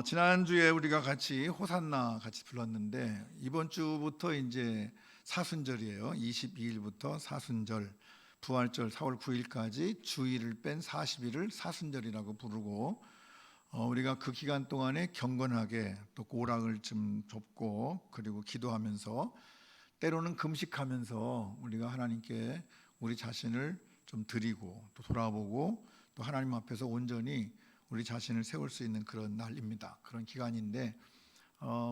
지난주에 우리가 같이 호산나 같이 불렀는데 이번 주부터 이제 사순절이에요. 22일부터 사순절, 부활절 4월 9일까지 주일을 뺀 40일을 사순절이라고 부르고 우리가 그 기간 동안에 경건하게 또 고락을 좀 접고 그리고 기도하면서 때로는 금식하면서 우리가 하나님께 우리 자신을 좀 드리고 또 돌아보고 또 하나님 앞에서 온전히 우리 자신을 세울 수 있는 그런 날입니다. 그런 기간인데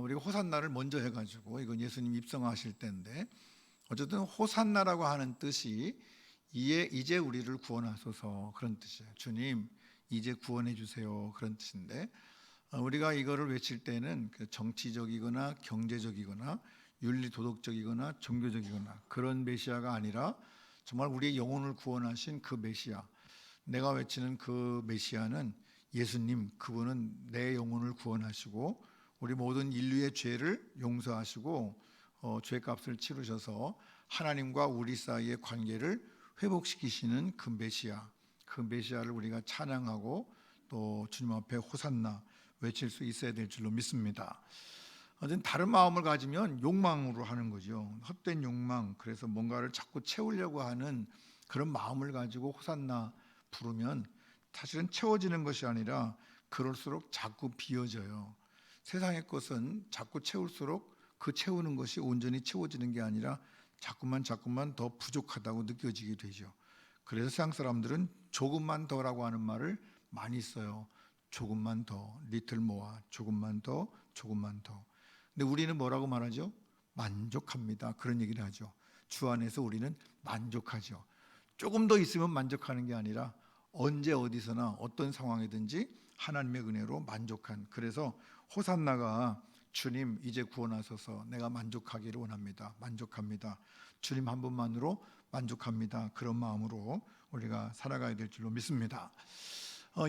우리가 호산나를 먼저 해가지고 이건 예수님 입성하실 때인데 어쨌든 호산나라고 하는 뜻이 이제 우리를 구원하소서 그런 뜻이에요. 주님 이제 구원해 주세요 그런 뜻인데 우리가 이거를 외칠 때는 정치적이거나 경제적이거나 윤리 도덕적이거나 종교적이거나 그런 메시아가 아니라 정말 우리의 영혼을 구원하신 그 메시아, 내가 외치는 그 메시아는 예수님, 그분은 내 영혼을 구원하시고 우리 모든 인류의 죄를 용서하시고 죄값을 치르셔서 하나님과 우리 사이의 관계를 회복시키시는 그 메시아, 그 메시아를 우리가 찬양하고 또 주님 앞에 호산나 외칠 수 있어야 될 줄로 믿습니다. 어쨌든 다른 마음을 가지면 욕망으로 하는 거죠. 헛된 욕망, 그래서 뭔가를 자꾸 채우려고 하는 그런 마음을 가지고 호산나 부르면 사실은 채워지는 것이 아니라 그럴수록 자꾸 비어져요. 세상의 것은 자꾸 채울수록 그 채우는 것이 온전히 채워지는 게 아니라 자꾸만 더 부족하다고 느껴지게 되죠. 그래서 세상 사람들은 조금만 더라고 하는 말을 많이 써요. 조금만 더, 리틀 모아, 조금만 더. 근데 우리는 뭐라고 말하죠? 만족합니다. 그런 얘기를 하죠. 주 안에서 우리는 만족하죠. 조금 더 있으면 만족하는 게 아니라 언제 어디서나 어떤 상황이든지 하나님의 은혜로 만족한, 그래서 호산나가 주님 이제 구원하소서, 내가 만족하기를 원합니다. 만족합니다. 주님 한 분만으로 만족합니다. 그런 마음으로 우리가 살아가야 될 줄로 믿습니다.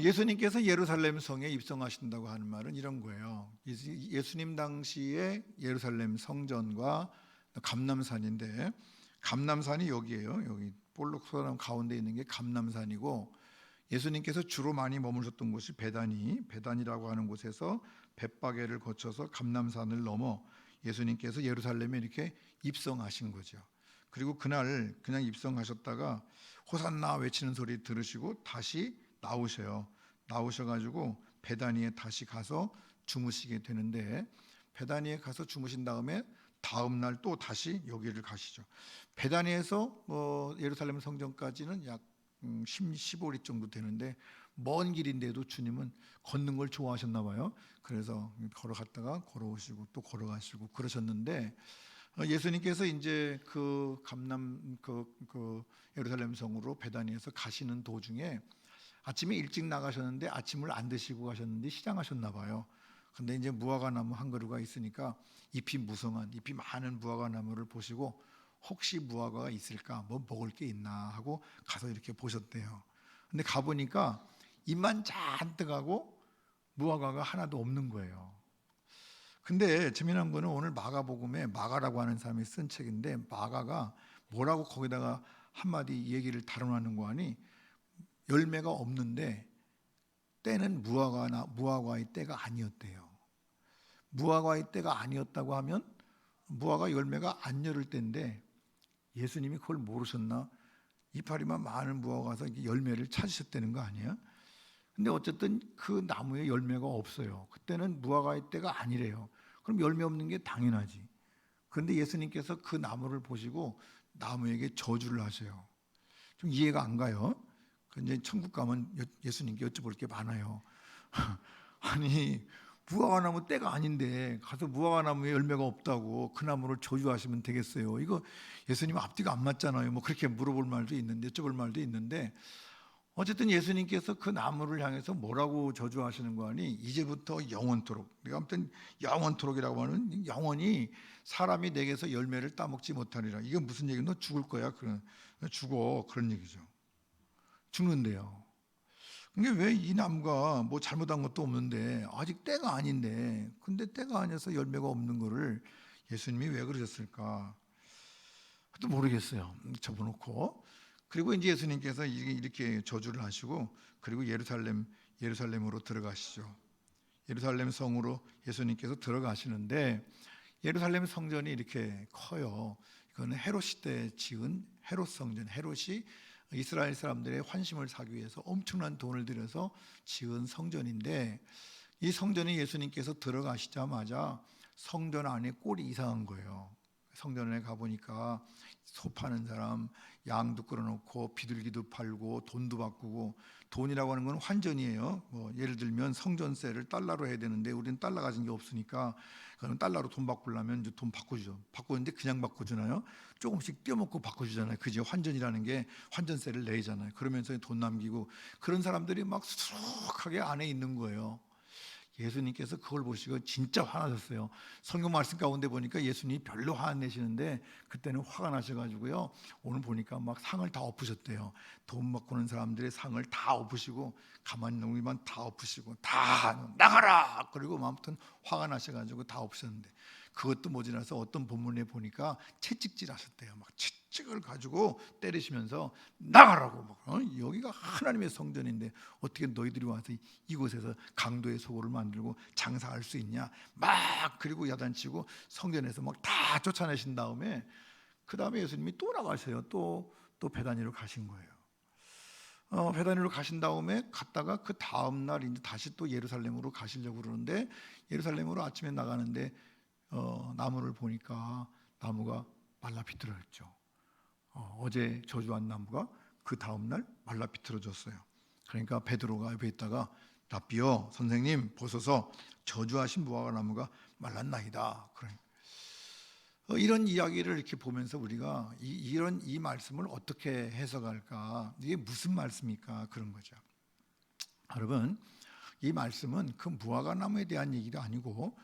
예수님께서 예루살렘 성에 입성하신다고 하는 말은 이런 거예요. 예수님 당시에 예루살렘 성전과 감람산인데, 감람산이 여기예요. 여기 볼록소나무 가운데 있는 게 감람산이고, 예수님께서 주로 많이 머무셨던 곳이 베단이라고 하는 곳에서 벳바게를 거쳐서 감람산을 넘어 예수님께서 예루살렘에 이렇게 입성하신 거죠. 그리고 그날 그냥 입성하셨다가 호산나 외치는 소리 들으시고 다시 나오셔가지고 베다니에 다시 가서 주무시게 되는데, 베다니에 가서 주무신 다음에 다음 날 또 다시 여기를 가시죠. 베다니에서 예루살렘 성전까지는 약 15리 정도 되는데 먼 길인데도 주님은 걷는 걸 좋아하셨나 봐요. 그래서 걸어갔다가 걸어오시고 또 걸어가시고 그러셨는데, 예수님께서 이제 그 예루살렘 성으로 베다니에서 가시는 도중에 아침에 일찍 나가셨는데 아침을 안 드시고 가셨는데 시장하셨나 봐요. 근데 이제 무화과 나무 한 그루가 있으니까 잎이 많은 무화과 나무를 보시고 혹시 무화과가 있을까, 뭐 먹을 게 있나 하고 가서 이렇게 보셨대요. 근데 가보니까 잎만 잔뜩 하고 무화과가 하나도 없는 거예요. 근데 재미난 거는 오늘 마가복음에 마가라고 하는 사람이 쓴 책인데, 마가가 뭐라고 거기다가 한마디 얘기를 다뤄놓는 거 아니, 열매가 없는데 때는 무화과의 때가 아니었대요. 무화과의 때가 아니었다고 하면 무화과 열매가 안 열을 때인데, 예수님이 그걸 모르셨나? 이파리만 많은 무화과에서 열매를 찾으셨다는 거 아니에요? 근데 어쨌든 그 나무에 열매가 없어요. 그때는 무화과의 때가 아니래요. 그럼 열매 없는 게 당연하지. 그런데 예수님께서 그 나무를 보시고 나무에게 저주를 하세요. 좀 이해가 안 가요. 이제 천국 가면 예수님께 여쭤볼 게 많아요. 아니, 무화과 나무 때가 아닌데 가서 무화과 나무에 열매가 없다고 그 나무를 저주하시면 되겠어요? 이거 예수님 앞뒤가 안 맞잖아요. 뭐 그렇게 물어볼 말도 있는데, 여쭤볼 말도 있는데, 어쨌든 예수님께서 그 나무를 향해서 뭐라고 저주하시는 거 아니? 이제부터 영원토록, 내가 아무튼 영원토록이라고 하는, 영원히 사람이 내게서 열매를 따먹지 못하리라. 이게 무슨 얘기야? 너 죽을 거야. 죽어. 그런 얘기죠. 죽는데요. 이게 왜 이 나무가 뭐 잘못한 것도 없는데 아직 때가 아닌데, 근데 때가 아니어서 열매가 없는 거를 예수님이 왜 그러셨을까? 또 모르겠어요. 접어놓고. 그리고 이제 예수님께서 이렇게 저주를 하시고 그리고 예루살렘으로 들어가시죠. 예루살렘 성으로 예수님께서 들어가시는데 예루살렘 성전이 이렇게 커요. 이거는 헤롯 시대에 지은 헤롯 성전. 헤롯이 이스라엘 사람들의 환심을 사기 위해서 엄청난 돈을 들여서 지은 성전인데 이 성전에 예수님께서 들어가시자마자 성전 안에 꼴이 이상한 거예요. 성전에 가보니까 소 파는 사람, 양도 끌어놓고 비둘기도 팔고 돈도 바꾸고, 돈이라고 하는 건 환전이에요. 뭐 예를 들면 성전세를 달러로 해야 되는데 우리는 달러 가진 게 없으니까 그럼 달러로 돈 바꾸려면 이제 돈 바꿔주죠. 바꾸는데 그냥 바꿔주나요? 조금씩 떼어먹고 바꿔주잖아요. 그지? 환전이라는 게 환전세를 내잖아요. 그러면서 돈 남기고, 그런 사람들이 막 수룩하게 안에 있는 거예요. 예수님께서 그걸 보시고 진짜 화나셨어요. 성경 말씀 가운데 보니까 예수님이 별로 화 안 내시는데 그때는 화가 나셔가지고요, 오늘 보니까 막 상을 다 엎으셨대요. 돈 바꾸는 사람들의 상을 다 엎으시고, 가만히 있는 우리만 다 엎으시고, 다 나가라! 그리고 아무튼 화가 나셔가지고 다 엎으셨는데, 그것도 모자라서 어떤 본문에 보니까 채찍질 하셨대요. 막 채찍을 가지고 때리시면서 나가라고 막, 여기가 하나님의 성전인데 어떻게 너희들이 와서 이곳에서 강도의 소굴을 만들고 장사할 수 있냐 막, 그리고 야단치고 성전에서 막 다 쫓아내신 다음에 그 다음에 예수님이 또 나가셔요. 또 베다니로 가신 거예요. 베다니로 가신 다음에 갔다가 그 다음 날 이제 다시 또 예루살렘으로 가시려고 그러는데, 예루살렘으로 아침에 나가는데 나무를 보니까 나무가 말라 비틀어졌죠. 어제 저주한 나무가 그 다음 날 말라 비틀어졌어요. 그러니까 베드로가 옆에 있다가 라비어 선생님 보소서, 저주하신 무화과 나무가 말랐나이다. 이런 이야기를 이렇게 보면서 우리가 이 말씀을 어떻게 해석할까, 이게 무슨 말씀입니까? 그런 거죠. 여러분, 이 말씀은 그 무화과 나무에 대한 얘기도 아니고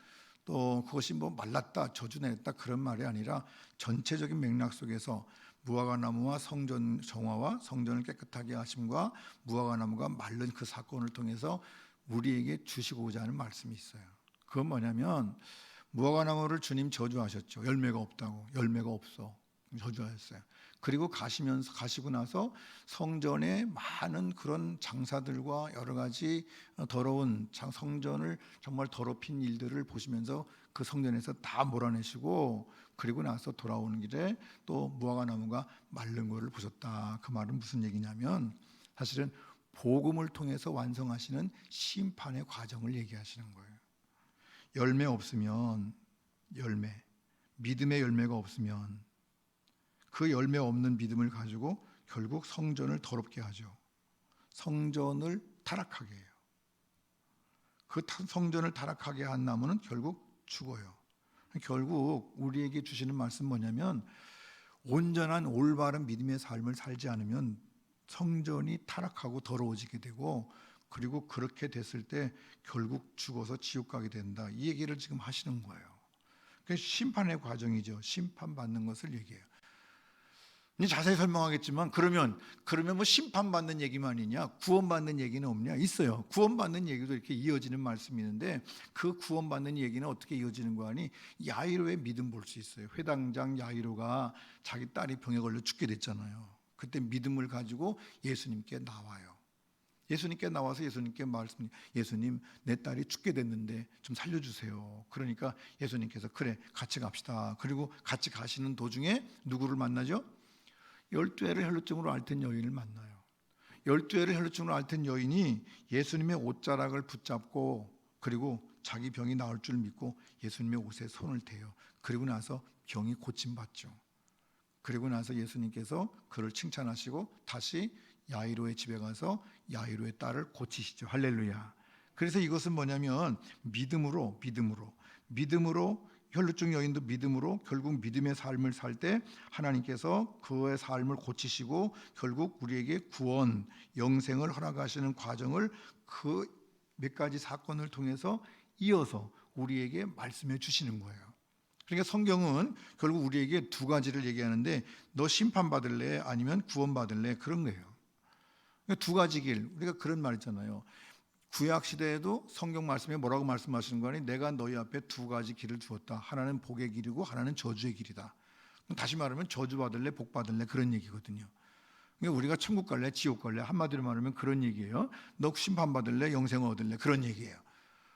또 그것이 뭐 말랐다, 저주냈다 그런 말이 아니라 전체적인 맥락 속에서 무화과 나무와 성전 정화와 성전을 깨끗하게 하심과 무화과 나무가 마른 그 사건을 통해서 우리에게 주시고자 하는 말씀이 있어요. 그건 뭐냐면, 무화과 나무를 주님 저주하셨죠. 열매가 없다고, 열매가 없어 저주하셨어요. 그리고 가시고 나서 성전에 많은 그런 장사들과 여러 가지 더러운 성전을 정말 더럽힌 일들을 보시면서 그 성전에서 다 몰아내시고, 그리고 나서 돌아오는 길에 또 무화과 나무가 마른 것을 보셨다. 그 말은 무슨 얘기냐면, 사실은 복음을 통해서 완성하시는 심판의 과정을 얘기하시는 거예요. 열매 없으면, 믿음의 열매가 없으면 그 열매 없는 믿음을 가지고 결국 성전을 더럽게 하죠. 성전을 타락하게 해요. 그 성전을 타락하게 한 나무는 결국 죽어요. 결국 우리에게 주시는 말씀 뭐냐면, 온전한 올바른 믿음의 삶을 살지 않으면 성전이 타락하고 더러워지게 되고, 그리고 그렇게 됐을 때 결국 죽어서 지옥 가게 된다. 이 얘기를 지금 하시는 거예요. 그게 심판의 과정이죠. 심판받는 것을 얘기해요. 자세히 설명하겠지만, 그러면 뭐 심판받는 얘기만이냐, 구원받는 얘기는 없냐? 있어요. 구원받는 얘기도 이렇게 이어지는 말씀이 있는데, 그 구원받는 얘기는 어떻게 이어지는 거 아니? 야이로의 믿음 볼 수 있어요. 회당장 야이로가 자기 딸이 병에 걸려 죽게 됐잖아요. 그때 믿음을 가지고 예수님께 나와요. 예수님께 나와서 예수님께 말씀, 예수님 내 딸이 죽게 됐는데 좀 살려주세요. 그러니까 예수님께서 그래 같이 갑시다. 그리고 같이 가시는 도중에 누구를 만나죠? 12해를 혈루증으로 앓던 여인을 만나요. 12해를 혈루증으로 앓던 여인이 예수님의 옷자락을 붙잡고, 그리고 자기 병이 나을 줄 믿고 예수님의 옷에 손을 대요. 그리고 나서 병이 고침받죠. 그리고 나서 예수님께서 그를 칭찬하시고 다시 야이로의 집에 가서 야이로의 딸을 고치시죠. 할렐루야. 그래서 이것은 뭐냐면 믿음으로 혈루증 여인도 믿음으로 결국 믿음의 삶을 살 때 하나님께서 그의 삶을 고치시고 결국 우리에게 구원, 영생을 허락하시는 과정을 그 몇 가지 사건을 통해서 이어서 우리에게 말씀해 주시는 거예요. 그러니까 성경은 결국 우리에게 두 가지를 얘기하는데, 너 심판받을래 아니면 구원받을래, 그런 거예요. 그러니까 두 가지 길, 우리가 그런 말 있잖아요. 구약 시대에도 성경 말씀에 뭐라고 말씀하시는 거 아니? 내가 너희 앞에 두 가지 길을 주었다. 하나는 복의 길이고 하나는 저주의 길이다. 다시 말하면 저주 받을래 복 받을래, 그런 얘기거든요. 그러니까 우리가 천국 갈래 지옥 갈래, 한마디로 말하면 그런 얘기예요. 너 심판 받을래 영생을 얻을래, 그런 얘기예요.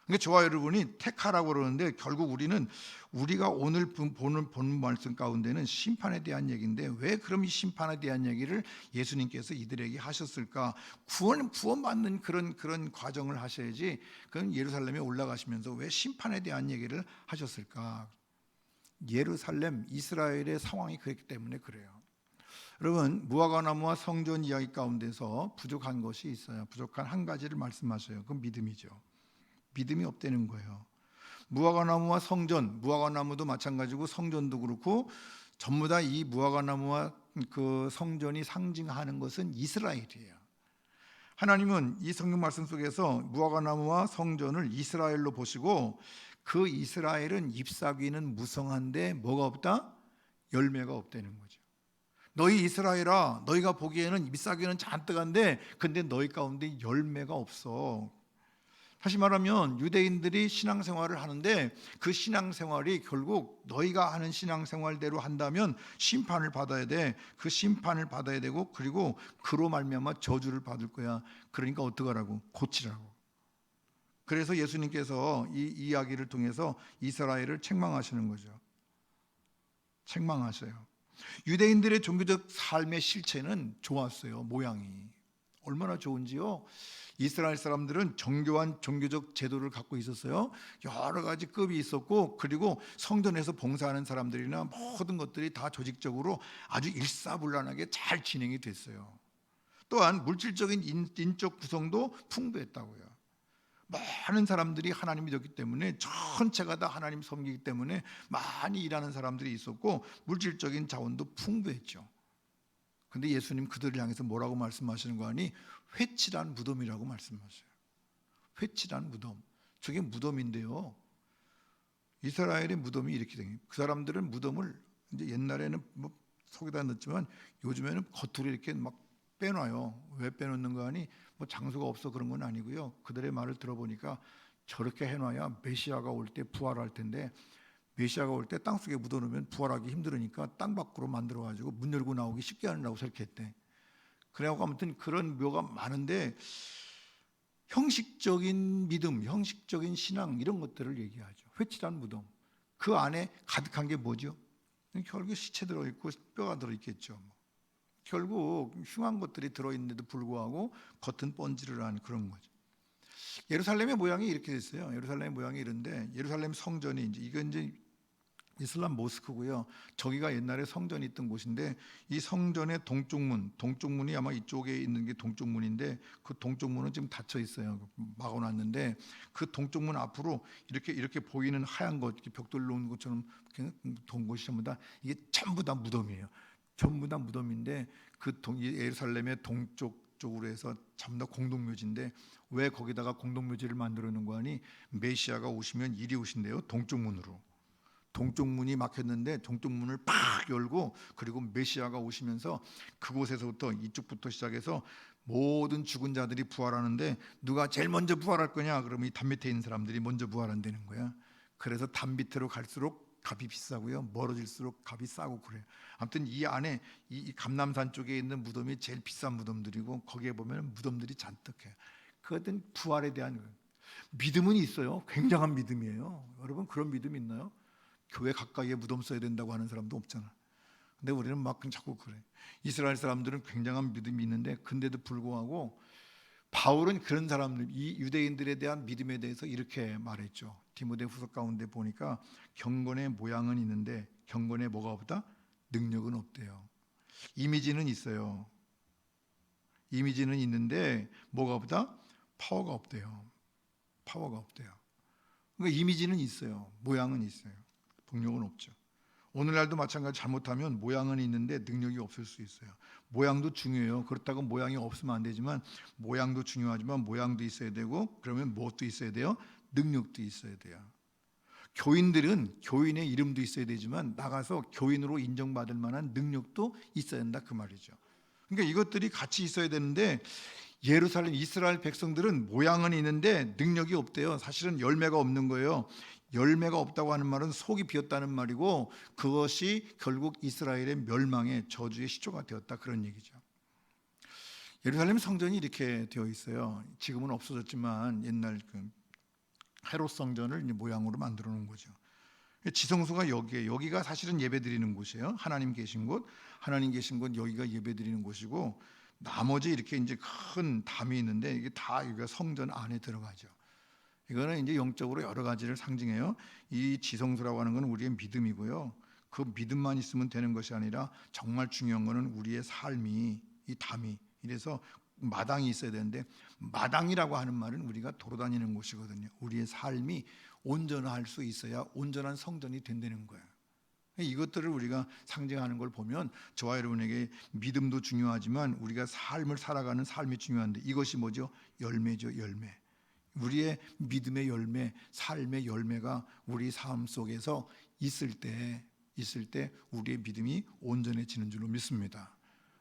그러니까 저와 여러분이 택하라고 그러는데 결국 우리가 오늘 보는 말씀 가운데는 심판에 대한 얘기인데 왜 그럼 이 심판에 대한 얘기를 예수님께서 이들에게 하셨을까? 구원받는 그런 과정을 하셔야지. 그럼 예루살렘에 올라가시면서 왜 심판에 대한 얘기를 하셨을까? 예루살렘 이스라엘의 상황이 그랬기 때문에 그래요. 여러분, 무화과나무와 성전 이야기 가운데서 부족한 것이 있어요. 부족한 한 가지를 말씀하셔요. 그건 믿음이죠. 믿음이 없다는 거예요. 무화과나무와 성전, 무화과나무도 마찬가지고 성전도 그렇고 전부 다 이 무화과나무와 그 성전이 상징하는 것은 이스라엘이에요. 하나님은 이 성경 말씀 속에서 무화과나무와 성전을 이스라엘로 보시고 그 이스라엘은 잎사귀는 무성한데 뭐가 없다? 열매가 없다는 거죠. 너희 이스라엘아, 너희가 보기에는 잎사귀는 잔뜩한데 근데 너희 가운데 열매가 없어. 다시 말하면 유대인들이 신앙생활을 하는데 그 신앙생활이 결국 너희가 하는 신앙생활대로 한다면 심판을 받아야 돼. 그 심판을 받아야 되고 그리고 그로 말미암아 저주를 받을 거야. 그러니까 어떡하라고? 고치라고. 그래서 예수님께서 이 이야기를 통해서 이스라엘을 책망하시는 거죠. 책망하셔요. 유대인들의 종교적 삶의 실체는 좋았어요. 모양이 얼마나 좋은지요. 이스라엘 사람들은 정교한 종교적 제도를 갖고 있었어요. 여러 가지 급이 있었고 그리고 성전에서 봉사하는 사람들이나 모든 것들이 다 조직적으로 아주 일사불란하게 잘 진행이 됐어요. 또한 물질적인 인적 구성도 풍부했다고요. 많은 사람들이 하나님 믿었기 때문에 전체가 다 하나님 섬기기 때문에 많이 일하는 사람들이 있었고 물질적인 자원도 풍부했죠. 근데 예수님 그들을 향해서 뭐라고 말씀하시는 거 아니? 회칠한 무덤이라고 말씀하셔요. 회칠한 무덤. 저게 무덤인데요. 이스라엘의 무덤이 이렇게 생겨요. 그 사람들은 무덤을 이제 옛날에는 뭐 속에다 넣었지만 요즘에는 겉으로 이렇게 막 빼놔요. 왜 빼놓는 거 아니? 뭐 장소가 없어 그런 건 아니고요. 그들의 말을 들어보니까 저렇게 해놔야 메시아가 올 때 부활할 텐데 메시아가 올 때 땅속에 묻어놓으면 부활하기 힘들으니까 땅 밖으로 만들어가지고 문 열고 나오기 쉽게 하려고 저렇게 했대. 그래갖고 아무튼 그런 묘가 많은데 형식적인 믿음, 형식적인 신앙 이런 것들을 얘기하죠. 회칠한 무덤. 그 안에 가득한 게 뭐죠? 결국 시체 들어있고 뼈가 들어있겠죠. 결국 흉한 것들이 들어있는데도 불구하고 겉은 번지르르한 그런 거죠. 예루살렘의 모양이 이렇게 됐어요. 예루살렘의 모양이 이런데 예루살렘 성전이 이건 이제 이슬람 모스크고요. 저기가 옛날에 성전이 있던 곳인데 이 성전의 동쪽문이 아마 이쪽에 있는 게 동쪽문인데 그 동쪽문은 지금 닫혀 있어요. 막아놨는데 그 동쪽문 앞으로 이렇게 보이는 하얀 것, 벽돌 놓은 것처럼 돈 곳이 전부 다 이게 전부 다 무덤이에요. 전부 다 무덤인데 예루살렘의 동쪽 쪽으로 해서 전부 다 공동묘지인데 왜 거기다가 공동묘지를 만들어 놓은 거 아니? 메시아가 오시면 이리 오신대요. 동쪽문으로. 동쪽문이 막혔는데 동쪽문을 팍 열고 그리고 메시아가 오시면서 그곳에서부터 이쪽부터 시작해서 모든 죽은 자들이 부활하는데 누가 제일 먼저 부활할 거냐? 그러면 이 담 밑에 있는 사람들이 먼저 부활한다는 거야. 그래서 담 밑으로 갈수록 값이 비싸고요. 멀어질수록 값이 싸고 그래요. 아무튼 이 안에 이 감람산 쪽에 있는 무덤이 제일 비싼 무덤들이고 거기에 보면 무덤들이 잔뜩해요. 그것은 부활에 대한 믿음은 있어요. 굉장한 믿음이에요. 여러분 그런 믿음 있나요? 교회 가까이에 무덤 써야 된다고 하는 사람도 없잖아. 근데 우리는 막 자꾸 그래. 이스라엘 사람들은 굉장한 믿음이 있는데 근데도 불구하고 바울은 그런 사람들, 이 유대인들에 대한 믿음에 대해서 이렇게 말했죠. 디모데후서 가운데 보니까 경건의 모양은 있는데 경건에 뭐가 없다? 능력은 없대요. 이미지는 있어요. 이미지는 있는데 뭐가 없다? 파워가 없대요. 파워가 없대요. 그러니까 이미지는 있어요. 모양은 있어요. 능력은 없죠. 오늘날도 마찬가지 잘못하면 모양은 있는데 능력이 없을 수 있어요. 모양도 중요해요. 그렇다고 모양이 없으면 안 되지만 모양도 중요하지만 모양도 있어야 되고 그러면 무엇도 있어야 돼요? 능력도 있어야 돼요. 교인들은 교인의 이름도 있어야 되지만 나가서 교인으로 인정받을 만한 능력도 있어야 된다 그 말이죠. 그러니까 이것들이 같이 있어야 되는데 예루살렘 이스라엘 백성들은 모양은 있는데 능력이 없대요. 사실은 열매가 없는 거예요. 열매가 없다고 하는 말은 속이 비었다는 말이고 그것이 결국 이스라엘의 멸망의 저주의 시초가 되었다 그런 얘기죠. 예루살렘 성전이 이렇게 되어 있어요. 지금은 없어졌지만 옛날 헤롯 성전을 이제 모양으로 만들어 놓은 거죠. 지성소가 여기가 사실은 예배드리는 곳이에요. 하나님 계신 곳, 하나님 계신 곳 여기가 예배드리는 곳이고, 나머지 이렇게 이제 큰 담이 있는데 이게 다 여기가 성전 안에 들어가죠. 이거는 이제 영적으로 여러 가지를 상징해요. 이 지성소라고 하는 건 우리의 믿음이고요. 그 믿음만 있으면 되는 것이 아니라 정말 중요한 것은 우리의 삶이, 이 담이, 이래서 마당이 있어야 되는데, 마당이라고 하는 말은 우리가 돌아다니는 곳이거든요. 우리의 삶이 온전할 수 있어야 온전한 성전이 된다는 거예요. 이것들을 우리가 상징하는 걸 보면 저와 여러분에게 믿음도 중요하지만 우리가 삶을 살아가는 삶이 중요한데, 이것이 뭐죠? 열매죠. 열매. 우리의 믿음의 열매, 삶의 열매가 우리 삶 속에서 있을 때 우리의 믿음이 온전해지는 줄로 믿습니다.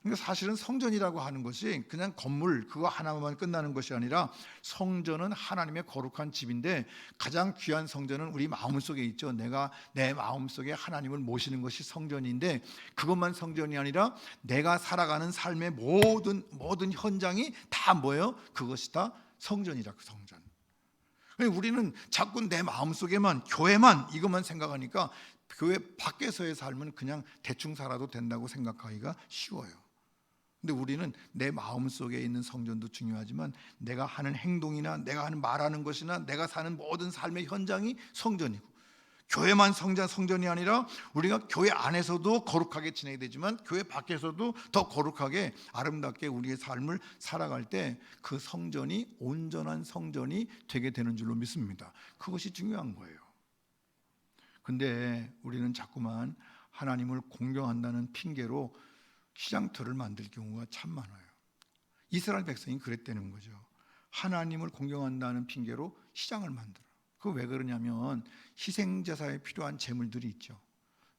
그러니까 사실은 성전이라고 하는 것이 그냥 건물 그거 하나만 끝나는 것이 아니라, 성전은 하나님의 거룩한 집인데 가장 귀한 성전은 우리 마음속에 있죠. 내가 내 마음속에 하나님을 모시는 것이 성전인데, 그것만 성전이 아니라 내가 살아가는 삶의 모든 현장이 다 뭐예요? 그것이 다 성전이라. 그 성전. 우리는 자꾸 내 마음속에만, 교회만 이것만 생각하니까 교회 밖에서의 삶은 그냥 대충 살아도 된다고 생각하기가 쉬워요. 근데 우리는 내 마음속에 있는 성전도 중요하지만, 내가 하는 행동이나 내가 하는 말하는 것이나 내가 사는 모든 삶의 현장이 성전이고, 교회만 성전이 아니라 우리가 교회 안에서도 거룩하게 지내야 되지만 교회 밖에서도 더 거룩하게 아름답게 우리의 삶을 살아갈 때 그 성전이 온전한 성전이 되게 되는 줄로 믿습니다. 그것이 중요한 거예요. 근데 우리는 자꾸만 하나님을 공경한다는 핑계로 시장터를 만들 경우가 참 많아요. 이스라엘 백성이 그랬다는 거죠. 하나님을 공경한다는 핑계로 시장을 만들어. 그 왜 그러냐면 희생제사에 필요한 제물들이 있죠.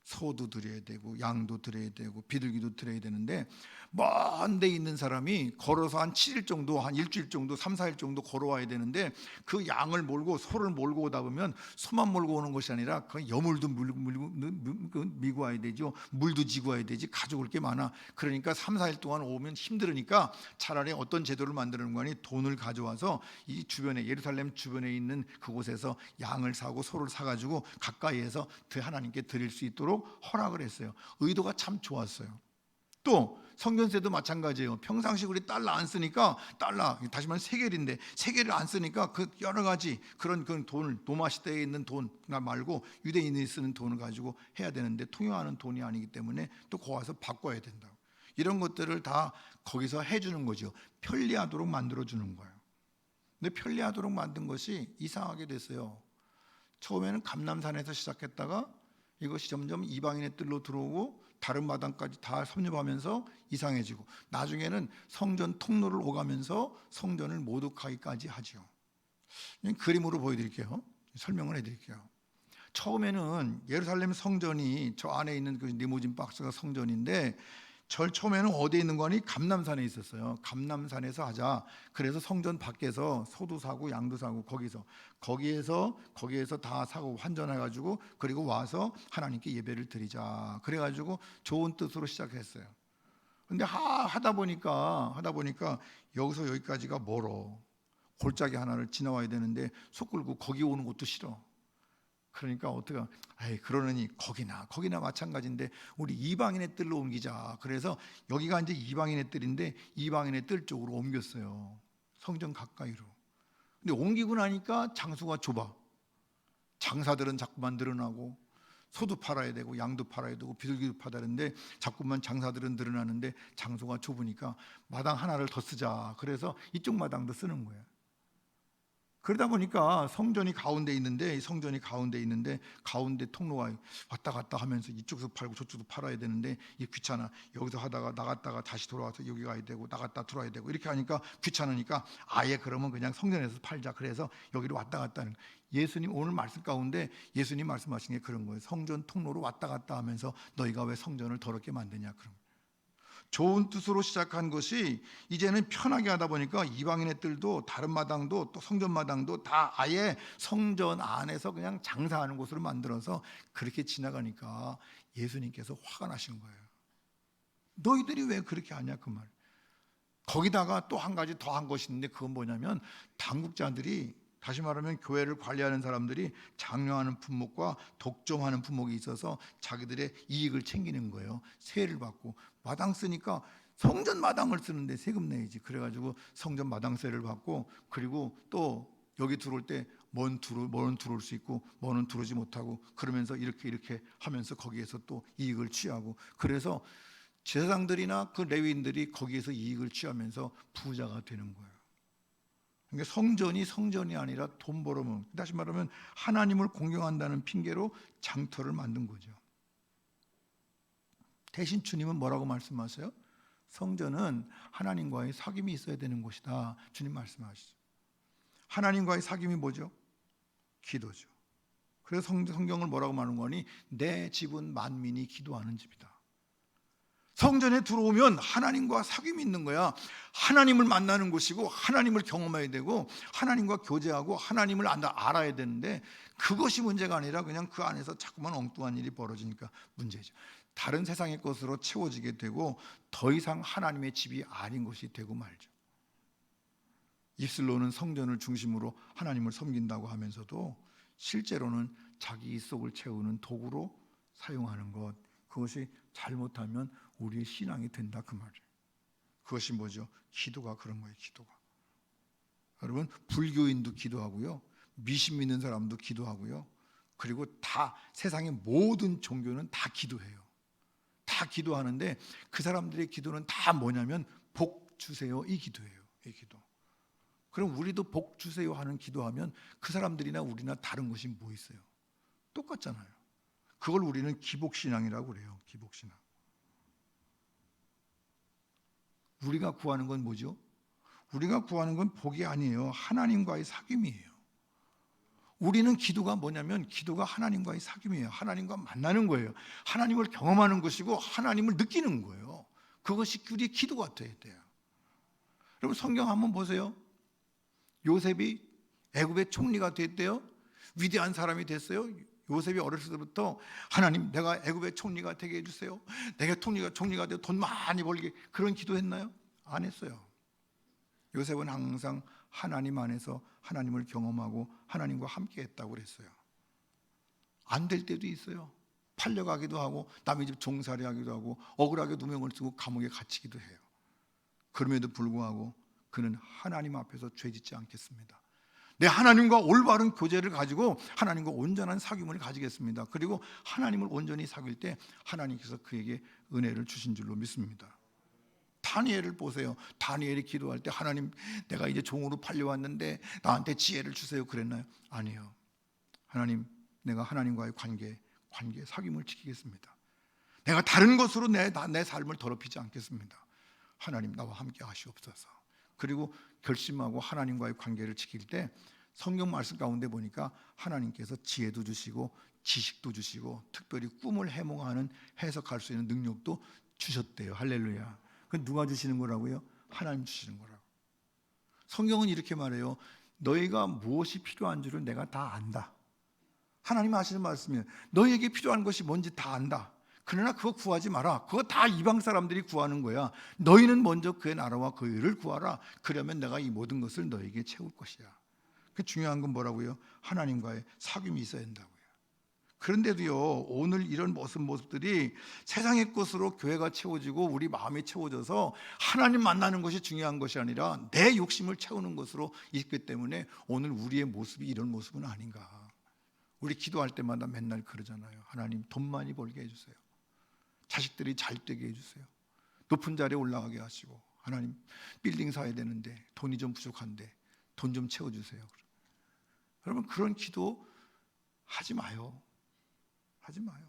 소도 드려야 되고 양도 드려야 되고 비둘기도 드려야 되는데, 먼 데 있는 사람이 걸어서 한 7일 정도, 한 일주일 정도, 3, 4일 정도 걸어와야 되는데, 그 양을 몰고 소를 몰고 오다 보면 소만 몰고 오는 것이 아니라 그 여물도 밀고 와야 되죠. 물도 지고 와야 되지. 가져올 게 많아. 그러니까 3, 4일 동안 오면 힘들으니까 차라리 어떤 제도를 만드는 거니, 돈을 가져와서 이 주변에, 예루살렘 주변에 있는 그곳에서 양을 사고 소를 사가지고 가까이에서 하나님께 드릴 수 있도록 허락을 했어요. 의도가 참 좋았어요. 또 성전세도 마찬가지예요. 평상시 우리 달러 안 쓰니까, 달러 다시 말하면 세겔인데 세겔을 안 쓰니까 그 여러 가지 그런 돈을, 도마시대에 있는 돈 말고 유대인이 쓰는 돈을 가지고 해야 되는데, 통용하는 돈이 아니기 때문에 또 거기 와서 바꿔야 된다고. 이런 것들을 다 거기서 해주는 거죠. 편리하도록 만들어주는 거예요. 근데 편리하도록 만든 것이 이상하게 됐어요. 처음에는 감람산에서 시작했다가 이것이 점점 이방인의 뜰로 들어오고 다른 마당까지 다 섭렵하면서 이상해지고, 나중에는 성전 통로를 오가면서 성전을 모독하기까지 하죠. 그림으로 보여드릴게요. 설명을 해드릴게요. 처음에는 예루살렘 성전이, 저 안에 있는 그 리무진 박스가 성전인데, 처음에는 어디에 있는 거니? 감람산에 있었어요. 감람산에서 하자. 그래서 성전 밖에서 소도 사고 양도 사고 거기에서 다 사고 환전해가지고, 그리고 와서 하나님께 예배를 드리자. 그래가지고 좋은 뜻으로 시작했어요. 근데 하다 보니까 여기서 여기까지가 멀어. 골짜기 하나를 지나와야 되는데 속 끌고 거기 오는 것도 싫어. 그러니까 어떻게, 그러느니 거기나 마찬가지인데 우리 이방인의 뜰로 옮기자. 그래서 여기가 이제 이방인의 뜰인데 이방인의 뜰 쪽으로 옮겼어요. 성전 가까이로. 근데 옮기고 나니까 장소가 좁아. 장사들은 자꾸만 늘어나고, 소도 팔아야 되고 양도 팔아야 되고 비둘기도 팔아야 되는데 자꾸만 장사들은 늘어나는데 장소가 좁으니까 마당 하나를 더 쓰자. 그래서 이쪽 마당도 쓰는 거예요. 그러다 보니까 성전이 가운데 있는데 가운데 통로가 왔다 갔다 하면서 이쪽에서 팔고 저쪽도 팔아야 되는데 이게 귀찮아. 여기서 하다가 나갔다가 다시 돌아와서 여기 가야 되고 나갔다 들어와야 되고 이렇게 하니까 귀찮으니까 아예 그러면 그냥 성전에서 팔자. 그래서 여기로 왔다 갔다 하는 거예요. 예수님 오늘 말씀 가운데 예수님 말씀하신 게 그런 거예요. 성전 통로로 왔다 갔다 하면서 너희가 왜 성전을 더럽게 만드냐. 그런 좋은 뜻으로 시작한 것이 이제는 편하게 하다 보니까 이방인의 뜰도 다른 마당도 또 성전 마당도 다 아예 성전 안에서 그냥 장사하는 곳으로 만들어서 그렇게 지나가니까 예수님께서 화가 나신 거예요. 너희들이 왜 그렇게 하냐 그 말. 거기다가 또 한 가지 더 한 것이 있는데, 그건 뭐냐면 당국자들이 다시 말하면 교회를 관리하는 사람들이 장려하는 품목과 독점하는 품목이 있어서 자기들의 이익을 챙기는 거예요. 세를 받고 마당 쓰니까 성전 마당을 쓰는데 세금 내야지. 그래가지고 성전 마당세를 받고, 그리고 또 여기 들어올 때 뭐는 들어올 수 있고 뭐는 들어오지 못하고, 그러면서 이렇게 하면서 거기에서 또 이익을 취하고, 그래서 제사장들이나 그 레위인들이 거기에서 이익을 취하면서 부자가 되는 거예요. 그러니까 성전이 아니라 돈 벌어먹는, 다시 말하면 하나님을 공경한다는 핑계로 장터를 만든 거죠. 대신 주님은 뭐라고 말씀하세요? 성전은 하나님과의 사귐이 있어야 되는 곳이다. 주님 말씀하시죠. 하나님과의 사귐이 뭐죠? 기도죠. 그래서 성경을 뭐라고 말하는 거니? 내 집은 만민이 기도하는 집이다. 성전에 들어오면 하나님과 사귐이 있는 거야. 하나님을 만나는 곳이고 하나님을 경험해야 되고 하나님과 교제하고 하나님을 알아야 되는데, 그것이 문제가 아니라 그냥 그 안에서 자꾸만 엉뚱한 일이 벌어지니까 문제죠. 다른 세상의 것으로 채워지게 되고 더 이상 하나님의 집이 아닌 것이 되고 말죠. 입술로는 성전을 중심으로 하나님을 섬긴다고 하면서도 실제로는 자기 속을 채우는 도구로 사용하는 것, 그것이 잘못하면 우리의 신앙이 된다, 그 말이에요. 그것이 뭐죠? 기도가 그런 거예요. 기도가. 여러분, 불교인도 기도하고요, 미신 믿는 사람도 기도하고요, 그리고 다 세상의 모든 종교는 다 기도해요. 다 기도하는데 그 사람들의 기도는 다 뭐냐면 복 주세요, 이 기도예요. 이 기도. 그럼 우리도 복 주세요 하는 기도하면 그 사람들이나 우리나 다른 것이 뭐 있어요? 똑같잖아요. 그걸 우리는 기복신앙이라고 그래요. 기복신앙. 우리가 구하는 건 뭐죠? 우리가 구하는 건 복이 아니에요. 하나님과의 사귐이에요. 우리는 기도가 뭐냐면 기도가 하나님과의 사귐이에요. 하나님과 만나는 거예요. 하나님을 경험하는 것이고 하나님을 느끼는 거예요. 그것이 우리의 기도가 돼야 돼요. 여러분, 성경 한번 보세요. 요셉이 애굽의 총리가 됐대요. 위대한 사람이 됐어요. 요셉이 어렸을 때부터 하나님, 내가 애굽의 총리가 되게 해주세요. 내가 총리가 되어 돈 많이 벌게, 그런 기도했나요? 안 했어요. 요셉은 항상 하나님 안에서 하나님을 경험하고 하나님과 함께 했다고 그랬어요. 안 될 때도 있어요. 팔려가기도 하고 남의 집 종살이 하기도 하고 억울하게 누명을 쓰고 감옥에 갇히기도 해요. 그럼에도 불구하고 그는 하나님 앞에서 죄짓지 않겠습니다. 내 하나님과 올바른 교제를 가지고 하나님과 온전한 사귐을 가지겠습니다. 그리고 하나님을 온전히 사귈 때 하나님께서 그에게 은혜를 주신 줄로 믿습니다. 다니엘을 보세요. 다니엘이 기도할 때 하나님, 내가 이제 종으로 팔려왔는데 나한테 지혜를 주세요 그랬나요? 아니에요. 하나님, 내가 하나님과의 관계 사귐을 지키겠습니다. 내가 다른 것으로 내 삶을 더럽히지 않겠습니다. 하나님, 나와 함께 하시옵소서. 그리고 결심하고 하나님과의 관계를 지킬 때 성경 말씀 가운데 보니까 하나님께서 지혜도 주시고 지식도 주시고 특별히 꿈을 해몽하는, 해석할 수 있는 능력도 주셨대요. 할렐루야. 그건 누가 주시는 거라고요? 하나님 주시는 거라고. 성경은 이렇게 말해요. 너희가 무엇이 필요한 줄을 내가 다 안다. 하나님 하시는 말씀이에요. 너희에게 필요한 것이 뭔지 다 안다. 그러나 그거 구하지 마라. 그거 다 이방 사람들이 구하는 거야. 너희는 먼저 그의 나라와 그의 의를 구하라. 그러면 내가 이 모든 것을 너희에게 채울 것이야. 그 중요한 건 뭐라고요? 하나님과의 사귐이 있어야 된다고요. 그런데도요, 오늘 이런 모습들이 세상의 것으로 교회가 채워지고 우리 마음이 채워져서 하나님 만나는 것이 중요한 것이 아니라 내 욕심을 채우는 것으로 있기 때문에 오늘 우리의 모습이 이런 모습은 아닌가. 우리 기도할 때마다 맨날 그러잖아요. 하나님, 돈 많이 벌게 해주세요. 자식들이 잘 되게 해주세요. 높은 자리에 올라가게 하시고, 하나님, 빌딩 사야 되는데 돈이 좀 부족한데 돈 좀 채워주세요. 여러분, 그런 기도 하지 마요. 하지 마요.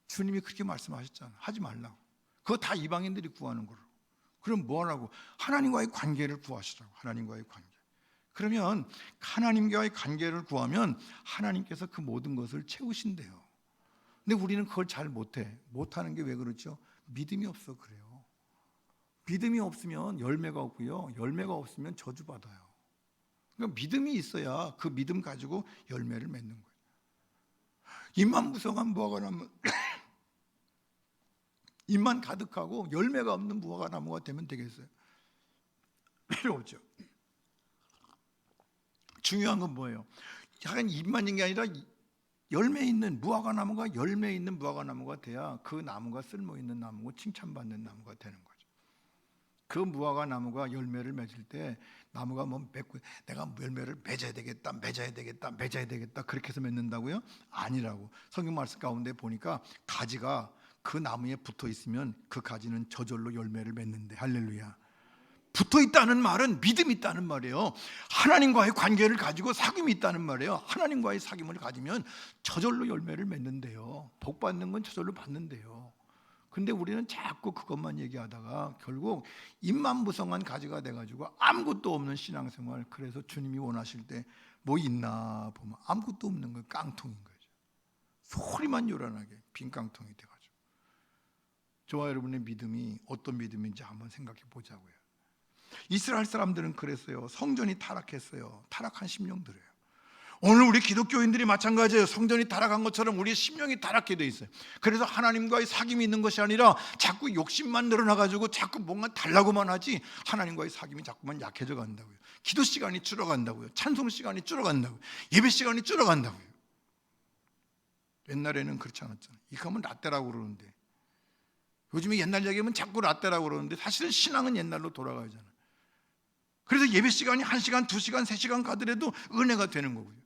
주님이 그렇게 말씀하셨잖아요. 하지 말라고. 그거 다 이방인들이 구하는 거로. 그럼 뭐 하라고? 하나님과의 관계를 구하시라고. 하나님과의 관계. 그러면 하나님과의 관계를 구하면 하나님께서 그 모든 것을 채우신대요. 근데 우리는 그걸 잘 못해. 못하는 게 왜 그렇죠? 믿음이 없어 그래요. 믿음이 없으면 열매가 없고요, 열매가 없으면 저주받아요. 그러니까 믿음이 있어야 그 믿음 가지고 열매를 맺는 거예요. 입만 무성한 무화과 나무 입만 가득하고 열매가 없는 무화과 나무가 되면 되겠어요? 필요 없죠. 중요한 건 뭐예요? 약간 잎만 있는 게 아니라 열매 있는 무화과 나무가 열매 있는 무화과 나무가 돼야 그 나무가 쓸모 있는 나무고 칭찬받는 나무가 되는 거죠. 그 무화과 나무가 열매를 맺을 때 나무가 뭐 맺고 내가 열매를 맺어야 되겠다 그렇게 해서 맺는다고요? 아니라고. 성경 말씀 가운데 보니까 가지가 그 나무에 붙어 있으면 그 가지는 저절로 열매를 맺는데, 할렐루야. 붙어 있다는 말은 믿음이 있다는 말이에요. 하나님과의 관계를 가지고 사귐이 있다는 말이에요. 하나님과의 사귐을 가지면 저절로 열매를 맺는데요. 복 받는 건 저절로 받는데요. 근데 우리는 자꾸 그것만 얘기하다가 결국 입만무성한 가지가 돼가지고 아무것도 없는 신앙생활. 그래서 주님이 원하실 때 뭐 있나 보면 아무것도 없는 거예요. 깡통인 거죠. 소리만 요란하게 빈 깡통이 돼가지고. 저와 여러분의 믿음이 어떤 믿음인지 한번 생각해 보자고요. 이스라엘 사람들은 그랬어요. 성전이 타락했어요. 타락한 심령들이에요. 오늘 우리 기독교인들이 마찬가지예요. 성전이 타락한 것처럼 우리의 심령이 타락해 돼 있어요. 그래서 하나님과의 사귐이 있는 것이 아니라 자꾸 욕심만 늘어나가지고 자꾸 뭔가 달라고만 하지 하나님과의 사귐이 자꾸만 약해져 간다고요. 기도 시간이 줄어간다고요. 찬송 시간이 줄어간다고요. 예배 시간이 줄어간다고요. 옛날에는 그렇지 않았잖아요. 이거 하면 라떼라고 그러는데, 요즘에 옛날 얘기하면 자꾸 라떼라고 그러는데 사실은 신앙은 옛날로 돌아가잖아요. 그래서 예배 시간이 1시간, 2시간, 3시간 가더라도 은혜가 되는 거고요.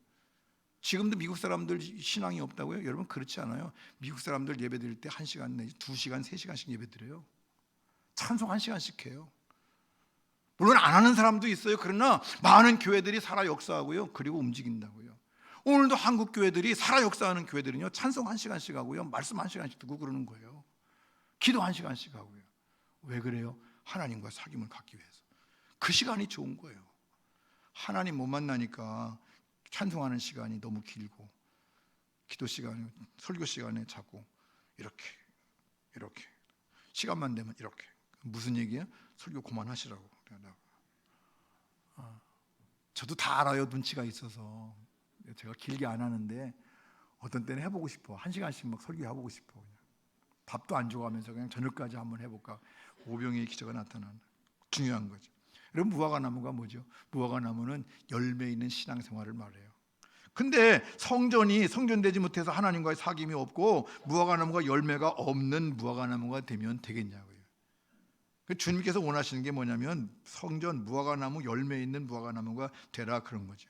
지금도 미국 사람들 신앙이 없다고요? 여러분 그렇지 않아요. 미국 사람들 예배 드릴 때 1시간 내지 2시간, 3시간씩 예배 드려요. 찬송 1시간씩 해요. 물론 안 하는 사람도 있어요. 그러나 많은 교회들이 살아 역사하고요, 그리고 움직인다고요. 오늘도 한국 교회들이 살아 역사하는 교회들은요, 찬송 1시간씩 하고요, 말씀 1시간씩 듣고 그러는 거예요. 기도 1시간씩 하고요. 왜 그래요? 하나님과 사귐을 갖기 위해서. 그 시간이 좋은 거예요. 하나님 못 만나니까 찬송하는 시간이 너무 길고, 기도 시간에, 설교 시간에 자꾸 이렇게 시간만 되면 이렇게. 무슨 얘기야? 설교 그만하시라고. 저도 다 알아요. 눈치가 있어서 제가 길게 안 하는데 어떤 때는 해보고 싶어. 1시간씩 막 설교해보고 싶어. 그냥 밥도 안 줘가면서 그냥 저녁까지 한번 해볼까. 오병이의 기적가 나타나는. 중요한 거죠. 여러분, 무화과 나무가 뭐죠? 무화과 나무는 열매 있는 신앙생활을 말해요. 근데 성전되지 못해서 하나님과의 사귐이 없고 무화과 나무가 열매가 없는 무화과 나무가 되면 되겠냐고요. 주님께서 원하시는 게 뭐냐면 성전 무화과 나무, 열매 있는 무화과 나무가 되라, 그런 거죠.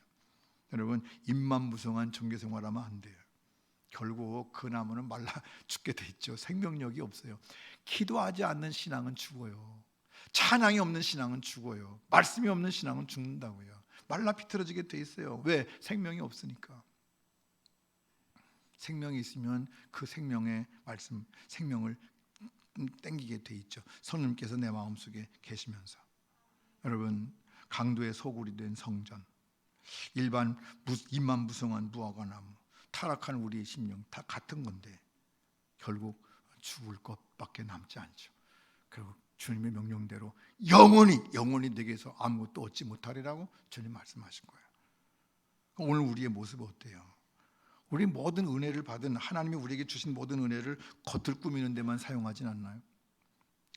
여러분, 입만 무성한 종교생활하면 안 돼요. 결국 그 나무는 말라 죽게 돼 있죠. 생명력이 없어요. 기도하지 않는 신앙은 죽어요. 찬양이 없는 신앙은 죽어요. 말씀이 없는 신앙은 죽는다고요. 말라 비틀어지게 돼 있어요. 왜? 생명이 없으니까. 생명이 있으면 그 생명의 말씀, 생명을 땡기게 돼 있죠. 성령님께서 내 마음속에 계시면서. 여러분, 강도의 소굴이 된 성전, 일반 입만 무성한 무화과 나무, 타락한 우리의 심령 다 같은 건데 결국 죽을 것밖에 남지 않죠. 결국 주님의 명령대로 영원히 내게서 아무것도 얻지 못하리라고 주님 말씀하신 거예요. 오늘 우리의 모습은 어때요? 우리 모든 은혜를 받은 하나님이 우리에게 주신 모든 은혜를 겉을 꾸미는 데만 사용하진 않나요?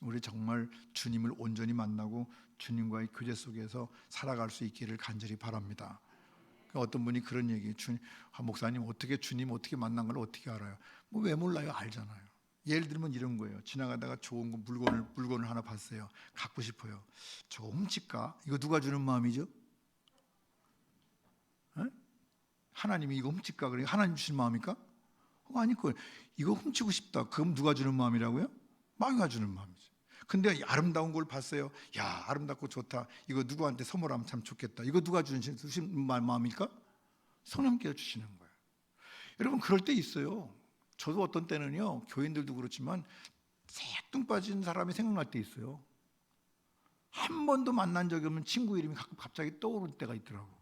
우리 정말 주님을 온전히 만나고 주님과의 교제 속에서 살아갈 수 있기를 간절히 바랍니다. 어떤 분이 그런 얘기, 목사님 어떻게 주님 어떻게 만난 걸 어떻게 알아요? 뭐 왜 몰라요? 알잖아요. 예를 들면 이런 거예요. 지나가다가 좋은 거 물건을 하나 봤어요. 갖고 싶어요. 저거 훔칠까? 이거 누가 주는 마음이죠? 에? 하나님이 이거 훔칠까? 그래 하나님 주신 마음입니까? 아니고 이거 훔치고 싶다. 그럼 누가 주는 마음이라고요? 마귀가 주는 마음이죠. 근데 아름다운 걸 봤어요. 야, 아름답고 좋다. 이거 누구한테 선물하면 참 좋겠다. 이거 누가 주신 마음일까? 성령께서 주시는 거예요. 여러분, 그럴 때 있어요. 저도 어떤 때는요, 교인들도 그렇지만 새뚱 빠진 사람이 생각날 때 있어요. 한 번도 만난 적이 없는 친구 이름이 갑자기 떠오를 때가 있더라고.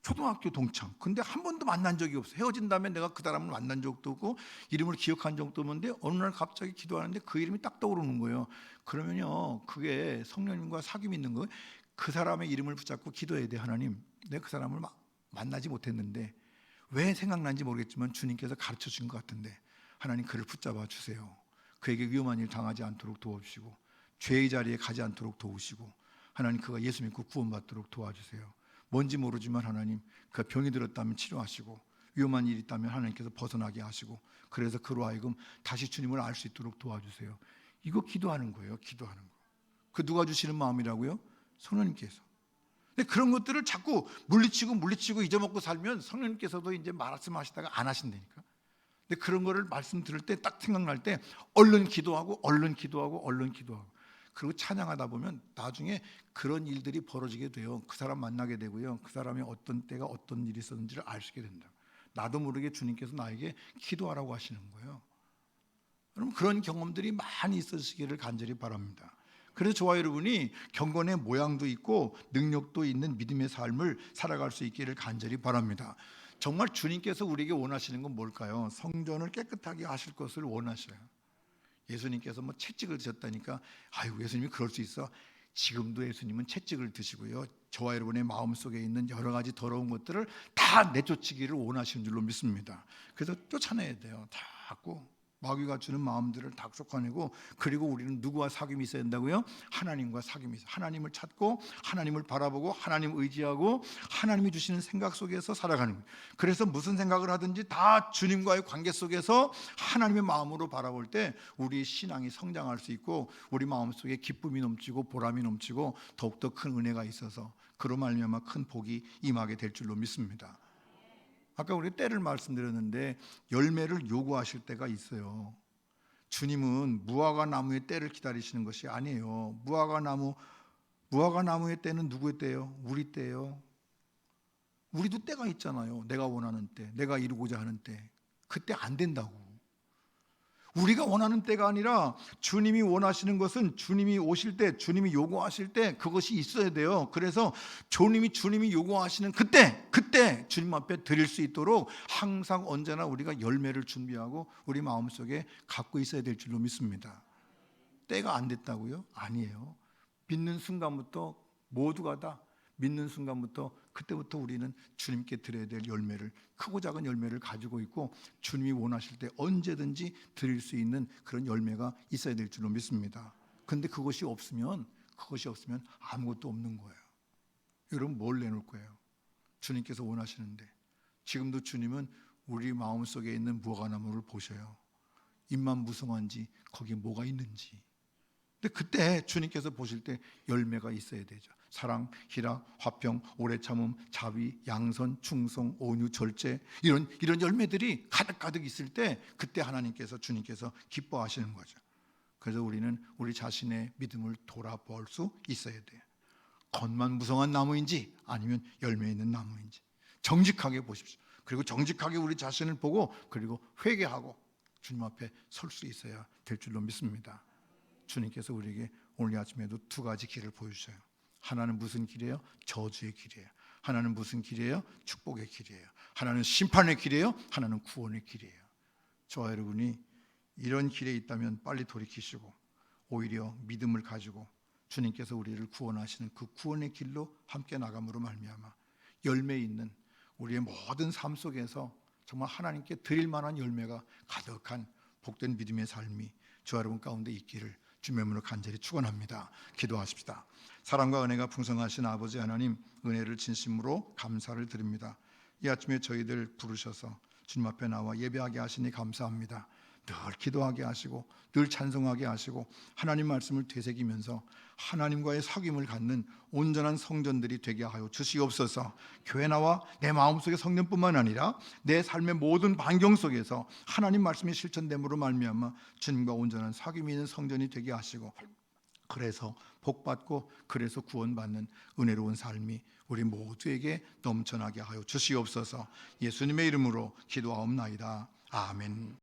초등학교 동창. 근데 한 번도 만난 적이 없어. 헤어진 다음에 내가 그 사람을 만난 적도 없고 이름을 기억한 적도 없는데 어느 날 갑자기 기도하는데 그 이름이 딱 떠오르는 거예요. 그러면요, 그게 성령님과 사귐이 있는 거예요. 그 사람의 이름을 붙잡고 기도해야 돼. 하나님, 내가 그 사람을 만나지 못했는데 왜 생각난지 모르겠지만 주님께서 가르쳐 준 것 같은데 하나님, 그를 붙잡아 주세요. 그에게 위험한 일 당하지 않도록 도와주시고 죄의 자리에 가지 않도록 도우시고 하나님, 그가 예수 믿고 구원받도록 도와주세요. 뭔지 모르지만 하나님, 그 병이 들었다면 치료하시고 위험한 일이 있다면 하나님께서 벗어나게 하시고, 그래서 그로 하여금 다시 주님을 알 수 있도록 도와주세요. 이거 기도하는 거예요. 기도하는 거. 그 누가 주시는 마음이라고요? 성령님께서. 근데 그런 것들을 자꾸 물리치고 잊어먹고 살면 성령님께서도 이제 말씀하시다가 안 하신다니까. 근데 그런 거를 말씀 들을 때 딱 생각날 때 얼른 기도하고 그리고 찬양하다 보면 나중에 그런 일들이 벌어지게 돼요. 그 사람 만나게 되고요. 그 사람이 어떤 때가 어떤 일이 있었는지를 알 수 있게 된다. 나도 모르게 주님께서 나에게 기도하라고 하시는 거예요. 여러분, 그런 경험들이 많이 있으시기를 간절히 바랍니다. 그래서 저와 여러분이 경건의 모양도 있고 능력도 있는 믿음의 삶을 살아갈 수 있기를 간절히 바랍니다. 정말 주님께서 우리에게 원하시는 건 뭘까요? 성전을 깨끗하게 하실 것을 원하셔요. 예수님께서 뭐 채찍을 드셨다니까, 아유, 예수님이 그럴 수 있어? 지금도 예수님은 채찍을 드시고요, 저와 여러분의 마음속에 있는 여러 가지 더러운 것들을 다 내쫓기를 원하시는 줄로 믿습니다. 그래서 쫓아내야 돼요. 자꾸 마귀가 주는 마음들을 다 쫓아내고, 그리고 우리는 누구와 사귐이 있어야 된다고요? 하나님과 사귐이 있어요. 하나님을 찾고 하나님을 바라보고 하나님 의지하고 하나님이 주시는 생각 속에서 살아가는 거예요. 그래서 무슨 생각을 하든지 다 주님과의 관계 속에서 하나님의 마음으로 바라볼 때 우리 신앙이 성장할 수 있고, 우리 마음속에 기쁨이 넘치고 보람이 넘치고 더욱더 큰 은혜가 있어서 그로 말미암아 큰 복이 임하게 될 줄로 믿습니다. 아까 우리 때를 말씀드렸는데 열매를 요구하실 때가 있어요. 주님은 무화과 나무의 때를 기다리시는 것이 아니에요. 무화과 나무의 때는 누구의 때예요? 우리 때예요. 우리도 때가 있잖아요. 내가 원하는 때, 내가 이루고자 하는 때. 그때 안 된다고. 우리가 원하는 때가 아니라 주님이 원하시는 것은 주님이 오실 때, 주님이 요구하실 때 그것이 있어야 돼요. 그래서 주님이 요구하시는 그때 주님 앞에 드릴 수 있도록 항상 언제나 우리가 열매를 준비하고 우리 마음속에 갖고 있어야 될 줄로 믿습니다. 때가 안 됐다고요? 아니에요. 믿는 순간부터 모두가 다 믿는 순간부터 그때부터 우리는 주님께 드려야 될 열매를, 크고 작은 열매를 가지고 있고, 주님이 원하실 때 언제든지 드릴 수 있는 그런 열매가 있어야 될 줄로 믿습니다. 그런데 그것이 없으면 아무것도 없는 거예요. 여러분, 뭘 내놓을 거예요? 주님께서 원하시는데. 지금도 주님은 우리 마음속에 있는 무화과나무를 보셔요. 잎만 무성한지 거기에 뭐가 있는지. 근데 그때 주님께서 보실 때 열매가 있어야 되죠. 사랑, 희락, 화평, 오래 참음, 자비, 양선, 충성, 온유, 절제, 이런 열매들이 가득 있을 때 그때 주님께서 기뻐하시는 거죠. 그래서 우리는 우리 자신의 믿음을 돌아볼 수 있어야 돼요. 겉만 무성한 나무인지 아니면 열매 있는 나무인지 정직하게 보십시오. 그리고 정직하게 우리 자신을 보고 그리고 회개하고 주님 앞에 설 수 있어야 될 줄로 믿습니다. 주님께서 우리에게 오늘 아침에도 두 가지 길을 보여주셔요. 하나는 무슨 길이에요? 저주의 길이에요. 하나는 무슨 길이에요? 축복의 길이에요. 하나는 심판의 길이에요. 하나는 구원의 길이에요. 저와 여러분이 이런 길에 있다면 빨리 돌이키시고 오히려 믿음을 가지고 주님께서 우리를 구원하시는 그 구원의 길로 함께 나감으로 말미암아 열매 있는 우리의 모든 삶 속에서 정말 하나님께 드릴 만한 열매가 가득한 복된 믿음의 삶이 저와 여러분 가운데 있기를 주님의 이름으로 간절히 축원합니다. 기도하십시다. 사랑과 은혜가 풍성하신 아버지 하나님, 은혜를 진심으로 감사를 드립니다. 이 아침에 저희들 부르셔서 주님 앞에 나와 예배하게 하시니 감사합니다. 늘 기도하게 하시고 늘 찬송하게 하시고 하나님 말씀을 되새기면서 하나님과의 사귐을 갖는 온전한 성전들이 되게 하여 주시옵소서. 교회 나와 내 마음속의 성령뿐만 아니라 내 삶의 모든 반경 속에서 하나님 말씀이 실천됨으로 말미암아 주님과 온전한 사귐이 있는 성전이 되게 하시고, 그래서 복받고 그래서 구원받는 은혜로운 삶이 우리 모두에게 넘쳐나게 하여 주시옵소서. 예수님의 이름으로 기도하옵나이다. 아멘.